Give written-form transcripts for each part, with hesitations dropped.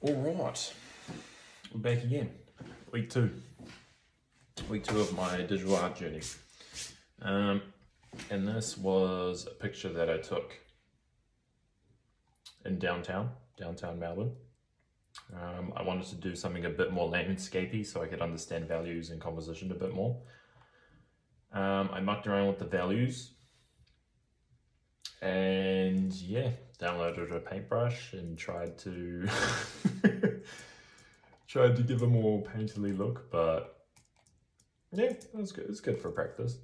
Alright, we're back again. Week two. Week two of my digital art journey. And this was a picture that I took in downtown Melbourne. I wanted to do something a bit more landscapey so I could understand values and composition a bit more. I mucked around with the values and yeah, downloaded a paintbrush and tried to give a more painterly look, but yeah, it was good. It's good for practice.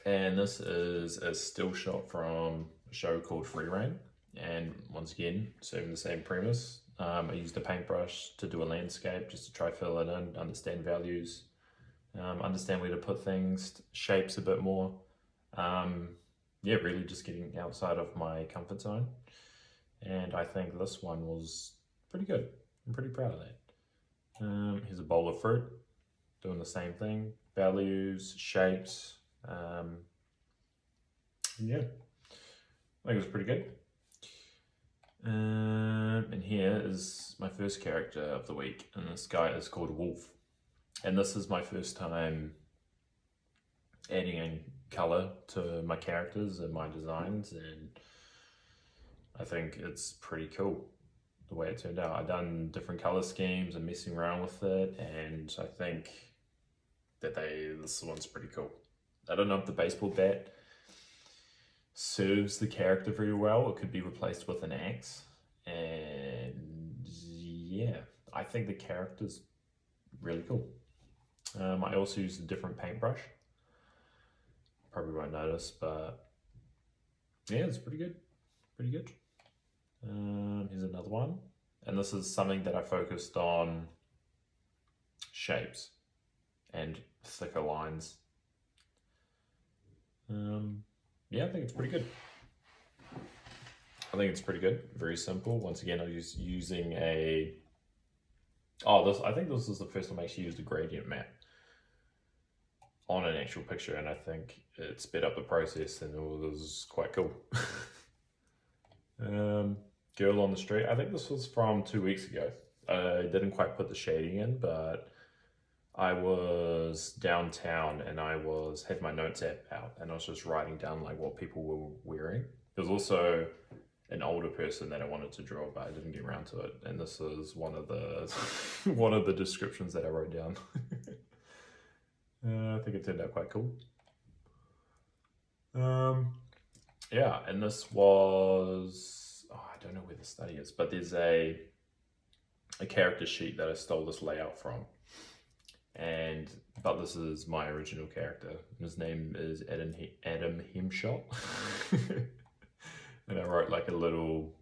And this is a still shot from a show called Free Rein, and once again, serving the same premise. I used a paintbrush to do a landscape just to try fill it in, understand values, understand where to put things, shapes a bit more. Yeah, really just getting outside of my comfort zone. And I think this one was pretty good. I'm pretty proud of that. Here's a bowl of fruit, doing the same thing. Values, shapes. Yeah, I think it was pretty good. And here is my first character of the week, and this guy is called Wolf. And this is my first time adding in color to my characters and my designs, and I think it's pretty cool the way it turned out. I've done different color schemes and messing around with it, and I think that this one's pretty cool. I don't know if the baseball bat serves the character very well. It could be replaced with an axe, and yeah, I think the character's really cool. I also used a different paintbrush. Probably won't notice, but yeah, it's pretty good. Pretty good. Here's another one. And this is something that I focused on shapes and thicker lines. Yeah, I think it's pretty good. Very simple. Once again, I was using I think this is the first time I actually used a gradient map on an actual picture, and I think it sped up the process and it was quite cool. Girl on the street. I think this was from 2 weeks ago. I didn't quite put the shading in, but I was downtown and I had my notes app out and I was just writing down like what people were wearing. There was also an older person that I wanted to draw, but I didn't get around to it. And this is one of the one of the descriptions that I wrote down. I think it turned out quite cool. Yeah, and this was, I don't know where the study is, but there's a character sheet that I stole this layout from. But this is my original character. His name is Adam Hemshot. And I wrote like a little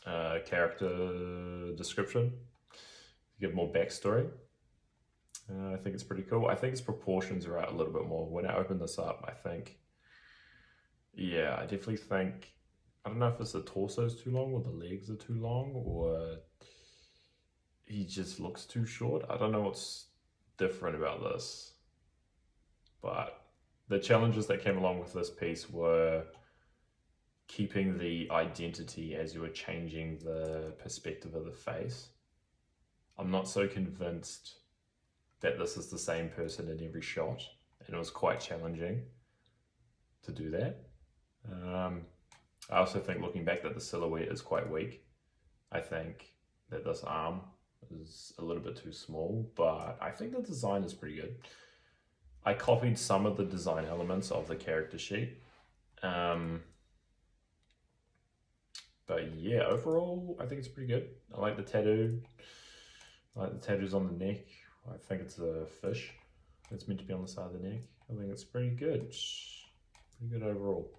character description to give more backstory. I think it's pretty cool. I think its proportions are out a little bit more. When I open this up, I think, yeah, I definitely think, I don't know if it's the torso's too long or the legs are too long or he just looks too short. I don't know what's different about this, but the challenges that came along with this piece were keeping the identity as you were changing the perspective of the face. I'm not so convinced that this is the same person in every shot, and it was quite challenging to do that. I also think looking back that the silhouette is quite weak. I think that this arm is a little bit too small, but I think the design is pretty good. I copied some of the design elements of the character sheet. But yeah, overall, I think it's pretty good. I like the tattoo. I like the tattoos on the neck. I think it's a fish. It's meant to be on the side of the neck. I think it's pretty good. Pretty good overall.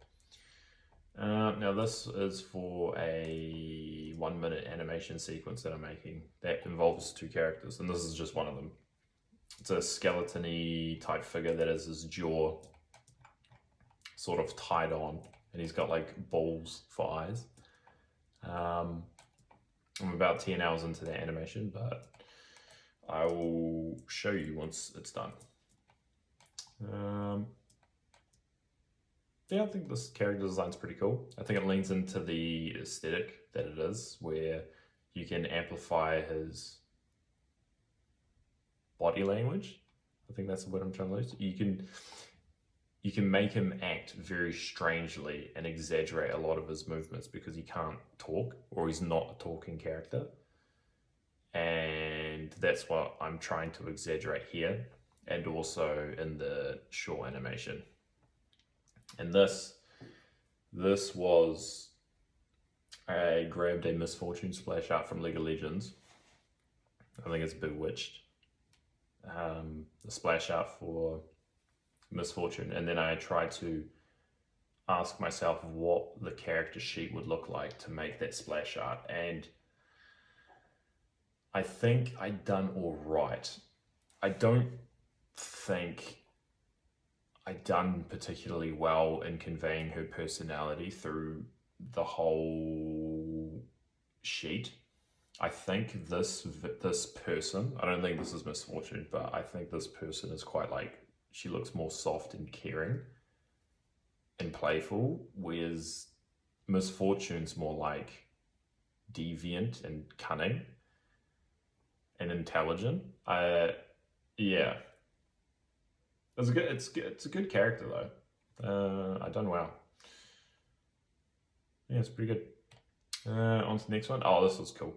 Now this is for a 1 minute animation sequence that I'm making that involves two characters, and this is just one of them. It's a skeleton-y type figure that has his jaw sort of tied on, and he's got like balls for eyes. I'm about 10 hours into the animation, but I will show you once it's done. yeah, I think this character design's pretty cool. I think it leans into the aesthetic that it is, where you can amplify his body language. I think that's the word I'm trying to use. You can make him act very strangely and exaggerate a lot of his movements because he can't talk, or he's not a talking character. And that's what I'm trying to exaggerate here, and also in the short animation. And this was, I grabbed a Miss Fortune splash art from League of Legends. I think it's Bewitched. The splash art for Miss Fortune, and then I tried to ask myself what the character sheet would look like to make that splash art, and I think I'd done all right. I don't think I'd done particularly well in conveying her personality through the whole sheet. I think this person, I don't think this is Miss Fortune, but I think this person is quite like, she looks more soft and caring and playful, whereas Miss Fortune's more like deviant and cunning and intelligent. Yeah, it's a good character though. I done well. Yeah, it's pretty good. On to the next one. Oh, this was cool.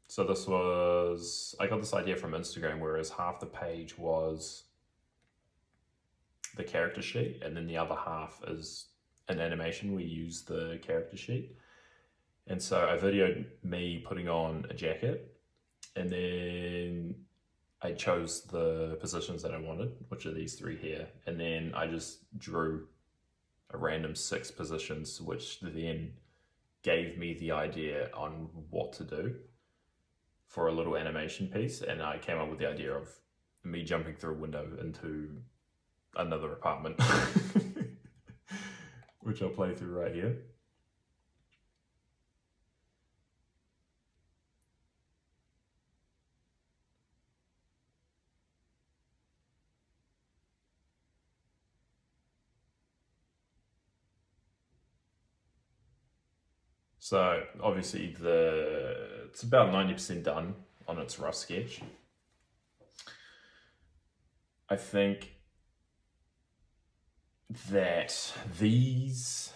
So this was, I got this idea from Instagram, whereas half the page was the character sheet, and then the other half is an animation. We use the character sheet. And so I videoed me putting on a jacket, and then I chose the positions that I wanted, which are these three here. And then I just drew a random 6 positions, which then gave me the idea on what to do for a little animation piece. And I came up with the idea of me jumping through a window into another apartment, which I'll play through right here. So obviously it's about 90% done on its rough sketch. I think that these,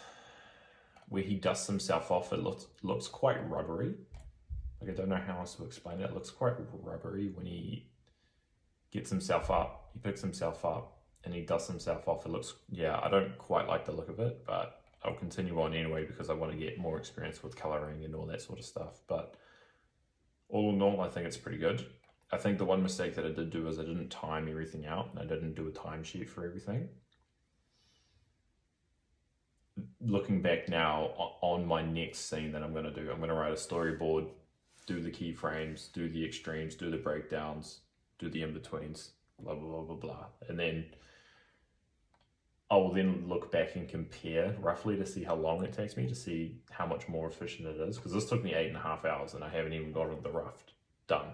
where he dusts himself off, it looks quite rubbery. Like, I don't know how else to explain it. It looks quite rubbery when he gets himself up, he picks himself up and he dusts himself off. It looks, yeah, I don't quite like the look of it, but I'll continue on anyway because I want to get more experience with coloring and all that sort of stuff. But all in all, I think it's pretty good. I think the one mistake that I did do is I didn't time everything out, and I didn't do a timesheet for everything. Looking back now on my next scene that I'm going to do, I'm going to write a storyboard, do the keyframes, do the extremes, do the breakdowns, do the in-betweens, blah, blah, blah, blah, blah. And then I will then look back and compare roughly to see how long it takes me, to see how much more efficient it is. Because this took me 8.5 hours and I haven't even gotten the rough done.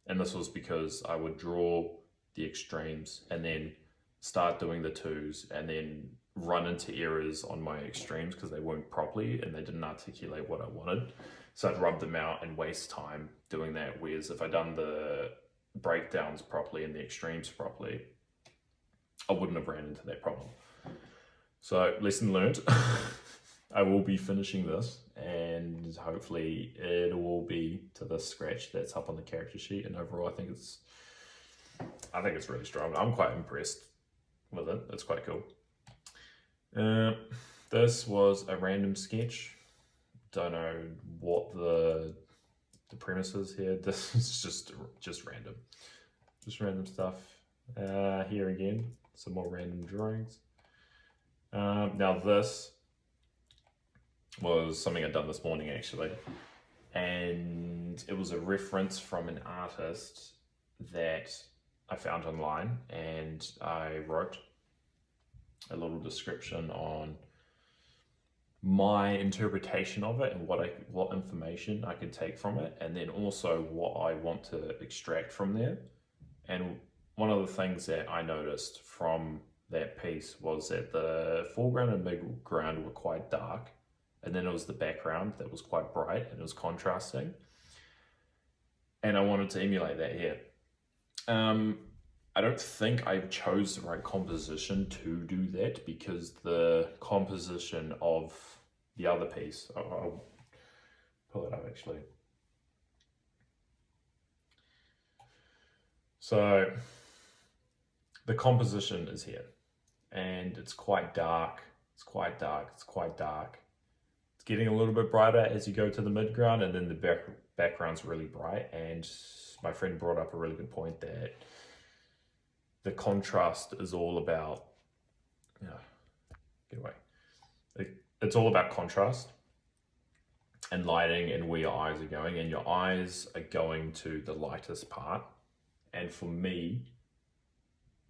And this was because I would draw the extremes and then start doing the twos and then run into errors on my extremes because they weren't properly and they didn't articulate what I wanted. So I'd rub them out and waste time doing that. Whereas if I'd done the breakdowns properly and the extremes properly, I wouldn't have ran into that problem. So lesson learned. I will be finishing this and hopefully it will be to the scratch that's up on the character sheet. And overall, I think it's really strong. I'm quite impressed with it. It's quite cool. This was a random sketch. Don't know what the premise is here. This is just random. Just random stuff. Here again, some more random drawings. Now this was something I'd done this morning actually, and it was a reference from an artist that I found online, and I wrote a little description on my interpretation of it and what information I could take from it, and then also what I want to extract from there. And one of the things that I noticed from that piece was that the foreground and midground were quite dark, and then it was the background that was quite bright and it was contrasting. And I wanted to emulate that here. I don't think I chose the right composition to do that, because the composition of the other piece, I'll pull it up actually. So the composition is here, and it's quite dark, it's quite dark, it's quite dark. It's getting a little bit brighter as you go to the midground, and then the background's really bright. And my friend brought up a really good point that the contrast is all about, get away. It's all about contrast and lighting and where your eyes are going, and your eyes are going to the lightest part. And for me,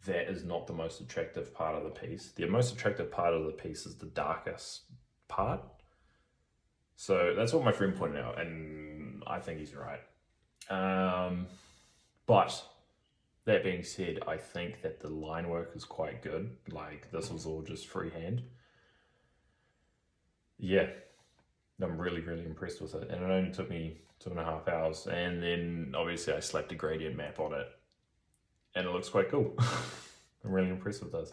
that is not the most attractive part of the piece. The most attractive part of the piece is the darkest part. So that's what my friend pointed out, and I think he's right. But that being said, I think that the line work is quite good. Like, this was all just freehand. Yeah, I'm really, really impressed with it. And it only took me 2.5 hours. And then obviously I slapped a gradient map on it, and it looks quite cool. I'm really impressed with this.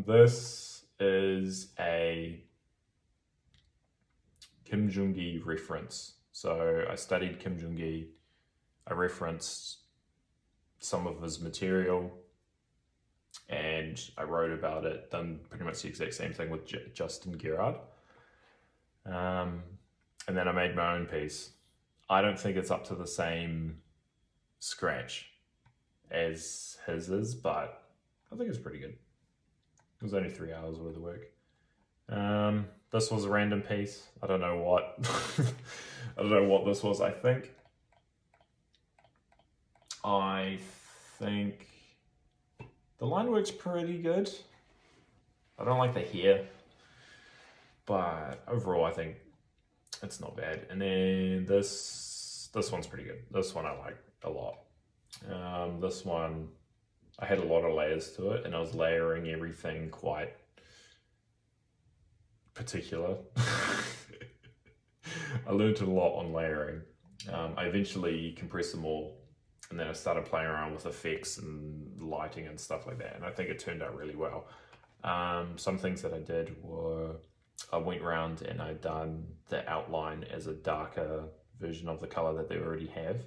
This is a Kim Jung-gi reference. So I studied Kim Jung-gi. I referenced some of his material, and I wrote about it, done pretty much the exact same thing with Justin Gerard. And then I made my own piece. I don't think it's up to the same scratch as his is, but I think it's pretty good. It was only 3 hours worth of work. This was a random piece. I don't know what. I don't know what this was. I think the line work's pretty good. I don't like the hair, but overall I think it's not bad. And then this one's pretty good. This one I like a lot. This one, I had a lot of layers to it, and I was layering everything quite particular. I learned a lot on layering. I eventually compressed them all, and then I started playing around with effects and lighting and stuff like that, and I think it turned out really well. Some things that I did were, I went around and I done the outline as a darker version of the color that they already have,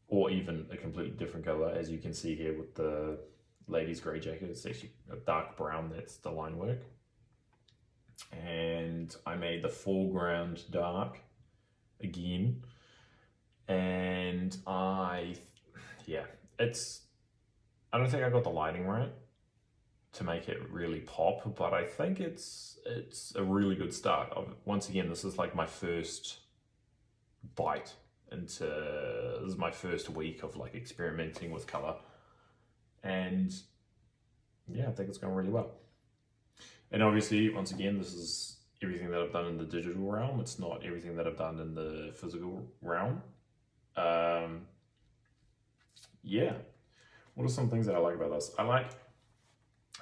or even a completely different color, as you can see here with the lady's grey jacket. It's actually a dark brown. That's the line work. And I made the foreground dark again, and I don't think I got the lighting right to make it really pop, but I think it's a really good start. Once again, this is like my first bite into, this is my first week of like experimenting with color, and yeah, I think it's going really well. And obviously, once again, this is everything that I've done in the digital realm. It's not everything that I've done in the physical realm. Yeah. What are some things that I like about this? I like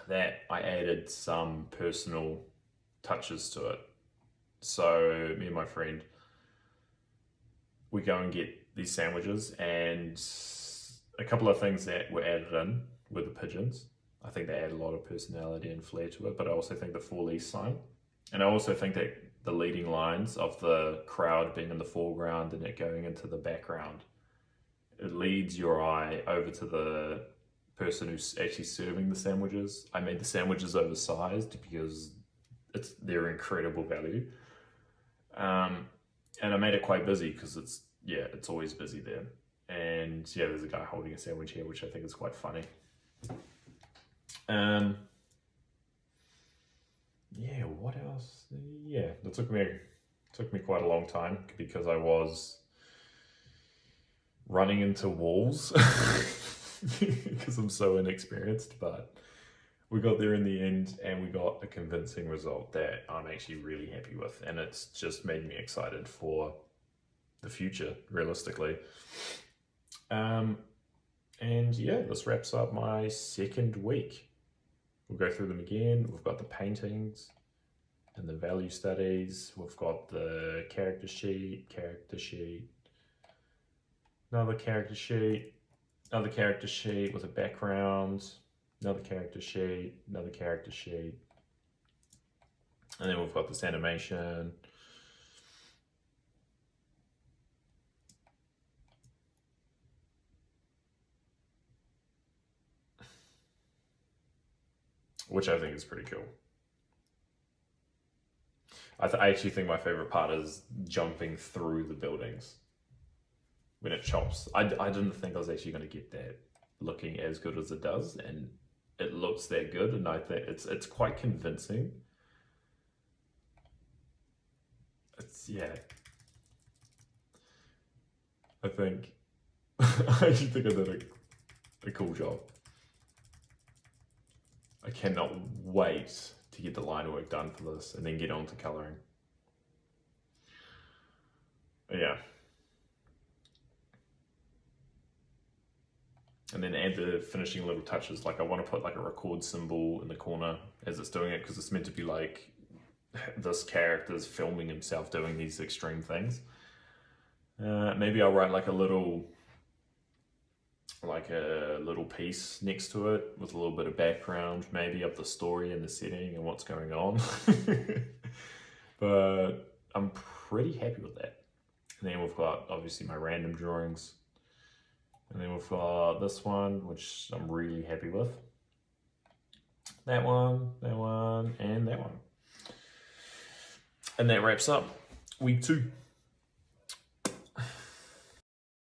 that I added some personal touches to it. So me and my friend, we go and get these sandwiches, and a couple of things that were added in were the pigeons. I think they add a lot of personality and flair to it, but I also think the For Lease sign. And I also think that the leading lines of the crowd being in the foreground and it going into the background, it leads your eye over to the person who's actually serving the sandwiches. I made the sandwiches oversized because they're incredible value. And I made it quite busy because it's always busy there. And yeah, there's a guy holding a sandwich here, which I think is quite funny. Yeah, what else? Yeah, it took me quite a long time because I was running into walls because I'm so inexperienced, but we got there in the end and we got a convincing result that I'm actually really happy with, and it's just made me excited for the future, realistically. And yeah, this wraps up my second week. We'll go through them again. We've got the paintings and the value studies. We've got the character sheet, another character sheet, another character sheet with a background, another character sheet, another character sheet. And then we've got this animation. Which I think is pretty cool. I actually think my favorite part is jumping through the buildings when it chops. I didn't think I was actually going to get that looking as good as it does, and it looks that good, and I think it's quite convincing. It's yeah. I think I actually think I did a cool job. I cannot wait to get the line work done for this and then get on to colouring. Yeah. And then add the finishing little touches. Like I want to put like a record symbol in the corner as it's doing it, because it's meant to be like this character's filming himself doing these extreme things. Maybe I'll write like a little piece next to it with a little bit of background, maybe of the story and the setting and what's going on. But I'm pretty happy with that. And then we've got obviously my random drawings. And then we've got this one, which I'm really happy with. That one, and that one. And that wraps up week 2.